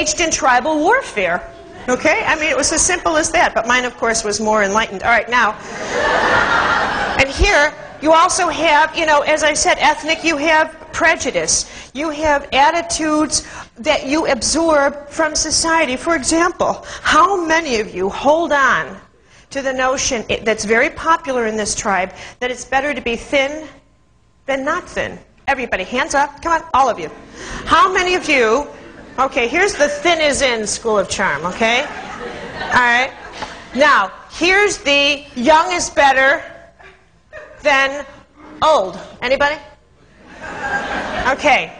engaged in tribal warfare. Okay? I mean, it was as simple as that. But mine, of course, was more enlightened. All right, now. And here, you also have, you know, as I said, ethnic, you have prejudice. You have attitudes that you absorb from society. For example, how many of you hold on to the notion that's very popular in this tribe that it's better to be thin than not thin? Everybody, hands up. Come on, all of you. How many of you... Okay, here's the thin is in school of charm, okay? All right. Now, here's the young is better than old. Anybody? Okay.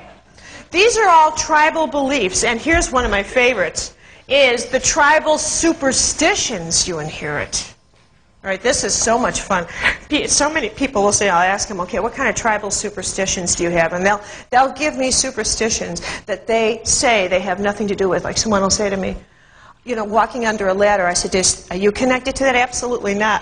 These are all tribal beliefs, and here's one of my favorites, is the tribal superstitions you inherit. All right, this is so much fun. So many people will say, I'll ask them, okay, what kind of tribal superstitions do you have? And they'll give me superstitions that they say they have nothing to do with. Like someone will say to me, you know, walking under a ladder. I said, are you connected to that? Absolutely not.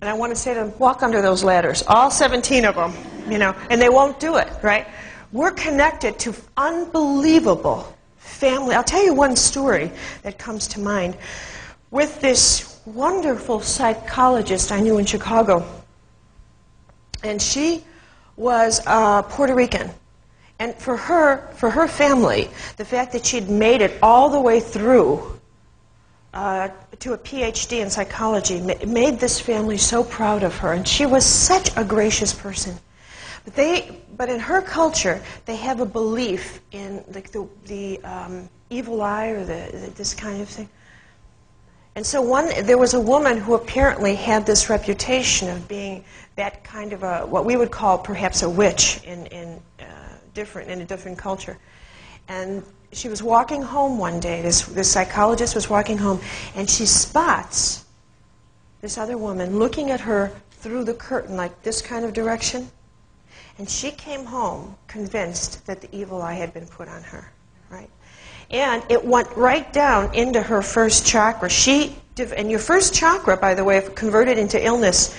And I want to say to them, walk under those ladders, all 17 of them, you know, and they won't do it, right? We're connected to unbelievable family. I'll tell you one story that comes to mind with this wonderful psychologist I knew in Chicago. And she was Puerto Rican. And for her family, the fact that she'd made it all the way through to a PhD in psychology made this family so proud of her. And she was such a gracious person. But in her culture, they have a belief in like the evil eye or this kind of thing. And so there was a woman who apparently had this reputation of being that kind of what we would call perhaps a witch in a different culture. And she was walking home one day, this psychologist was walking home, and she spots this other woman looking at her through the curtain, like this kind of direction. And she came home convinced that the evil eye had been put on her, right? And it went right down into her first chakra. And your first chakra, by the way, if converted into illness,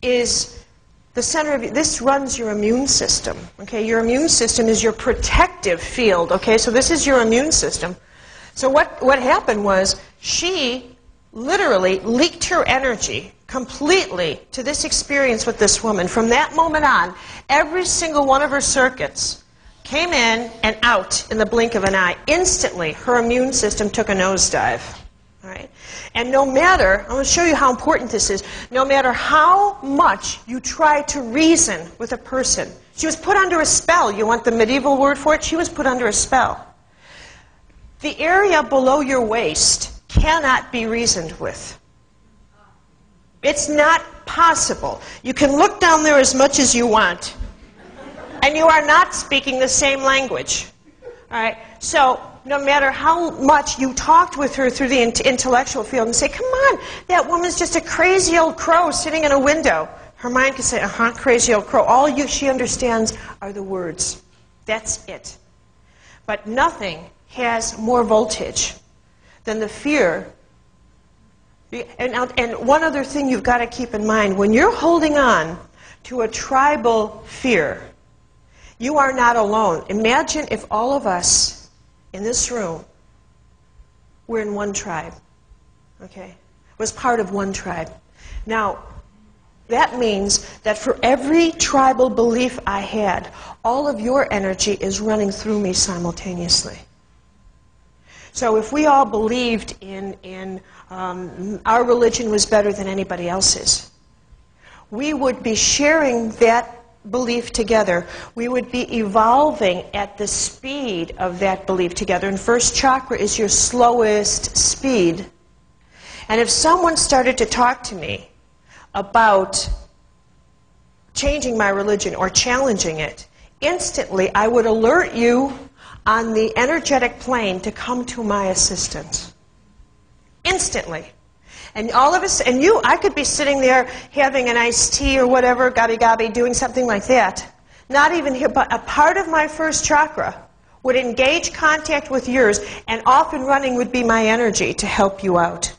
is the center of this runs your immune system. Okay, your immune system is your protective field. Okay, so this is your immune system. So what happened was she literally leaked her energy completely to this experience with this woman. From that moment on, every single one of her circuits came in and out in the blink of an eye. Instantly, her immune system took a nosedive. All right? And no matter, I'm going to show you how important this is, no matter how much you try to reason with a person, she was put under a spell. You want the medieval word for it? She was put under a spell. The area below your waist cannot be reasoned with. It's not possible. You can look down there as much as you want, and you are not speaking the same language. All right? So no matter how much you talked with her through the intellectual field and say, come on, that woman's just a crazy old crow sitting in a window. Her mind can say, crazy old crow. All she understands are the words. That's it. But nothing has more voltage than the fear. And one other thing you've got to keep in mind, when you're holding on to a tribal fear, you are not alone. Imagine if all of us in this room were in one tribe, okay? Was part of one tribe. Now, that means that for every tribal belief I had, all of your energy is running through me simultaneously. So if we all believed in our religion was better than anybody else's, we would be sharing that belief together. We would be evolving at the speed of that belief together. And first chakra is your slowest speed. And if someone started to talk to me about changing my religion or challenging it, instantly I would alert you on the energetic plane to come to my assistance. Instantly. And all of us, and I could be sitting there having an iced tea or whatever, gabi-gabi, doing something like that. Not even here, but a part of my first chakra would engage contact with yours, and off and running would be my energy to help you out.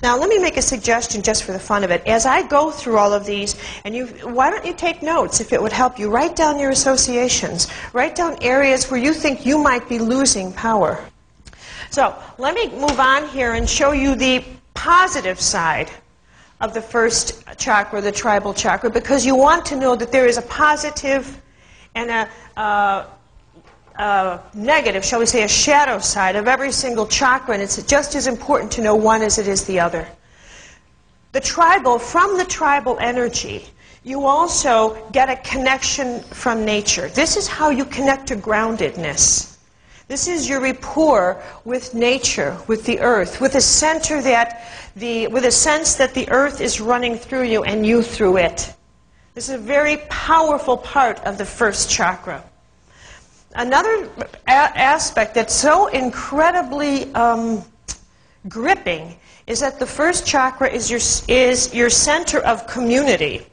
Now, let me make a suggestion just for the fun of it. As I go through all of these, and why don't you take notes if it would help you? Write down your associations. Write down areas where you think you might be losing power. So let me move on here and show you the positive side of the first chakra, the tribal chakra, because you want to know that there is a positive and a negative, shall we say, a shadow side of every single chakra, and it's just as important to know one as it is the other. From the tribal energy, you also get a connection from nature. This is how you connect to groundedness. This is your rapport with nature, with the earth, with a sense that the earth is running through you and you through it. This is a very powerful part of the first chakra. Another aspect that's so incredibly gripping is that the first chakra is your center of community,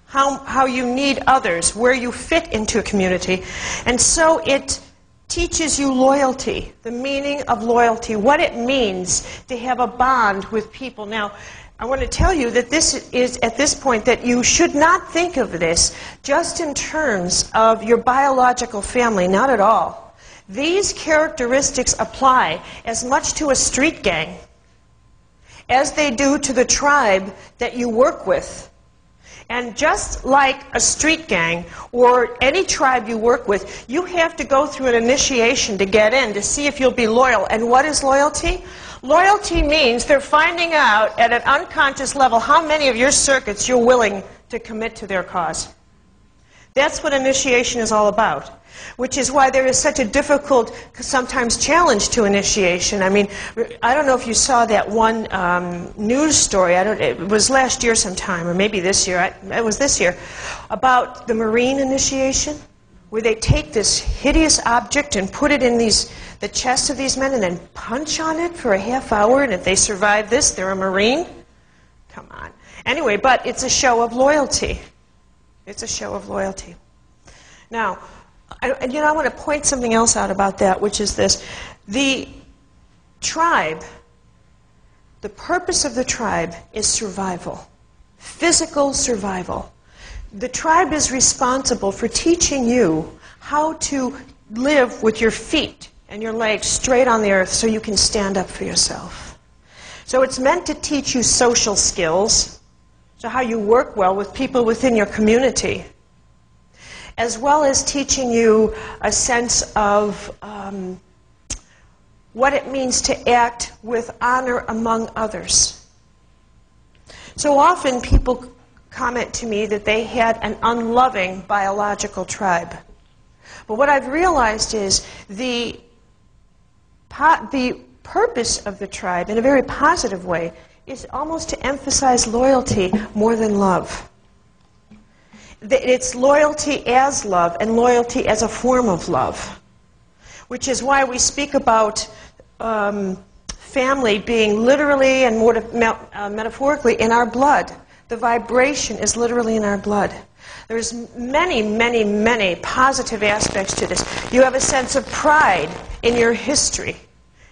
how you need others, where you fit into a community. And so it teaches you loyalty, the meaning of loyalty, what it means to have a bond with people. Now, I want to tell you that this is, at this point, that you should not think of this just in terms of your biological family, not at all. These characteristics apply as much to a street gang as they do to the tribe that you work with. And just like a street gang or any tribe you work with, you have to go through an initiation to get in to see if you'll be loyal. And what is loyalty? Loyalty means they're finding out at an unconscious level how many of your circuits you're willing to commit to their cause. That's what initiation is all about, which is why there is such a difficult, sometimes challenge to initiation. I mean, I don't know if you saw that one news story, it was last year sometime, or maybe this year, it was this year, about the Marine initiation, where they take this hideous object and put it in the chests of these men and then punch on it for a half hour, and if they survive this, they're a Marine? Come on. Anyway, but it's a show of loyalty. It's a show of loyalty. Now, I want to point something else out about that, which is this. The tribe, the purpose of the tribe is survival, physical survival. The tribe is responsible for teaching you how to live with your feet and your legs straight on the earth so you can stand up for yourself. So it's meant to teach you social skills, so how you work well with people within your community, as well as teaching you a sense of what it means to act with honor among others. So often people comment to me that they had an unloving biological tribe. But what I've realized is the purpose of the tribe, in a very positive way, is almost to emphasize loyalty more than love. It's loyalty as love and loyalty as a form of love, which is why we speak about family being literally and more metaphorically in our blood. The vibration is literally in our blood. There's many, many, many positive aspects to this. You have a sense of pride in your history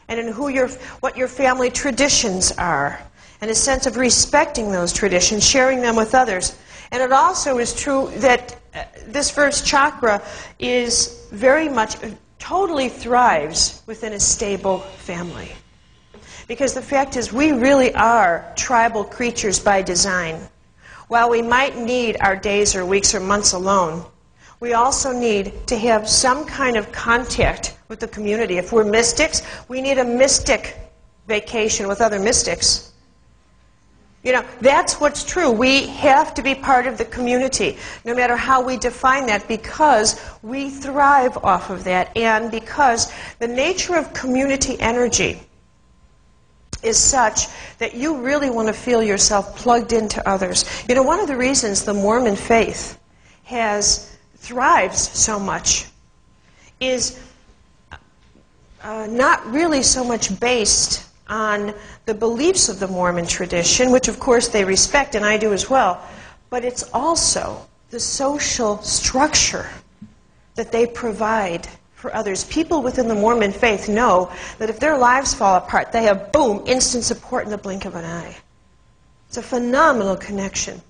and in what your family traditions are, and a sense of respecting those traditions, sharing them with others. And it also is true that this first chakra is very much, totally thrives within a stable family. Because the fact is, we really are tribal creatures by design. While we might need our days or weeks or months alone, we also need to have some kind of contact with the community. If we're mystics, we need a mystic vacation with other mystics. You know, that's what's true. We have to be part of the community, no matter how we define that, because we thrive off of that, and because the nature of community energy is such that you really want to feel yourself plugged into others. You know, one of the reasons the Mormon faith thrives so much is not really so much based on the beliefs of the Mormon tradition, which of course they respect, and I do as well, but it's also the social structure that they provide for others. People within the Mormon faith know that if their lives fall apart, they have, boom, instant support in the blink of an eye. It's a phenomenal connection.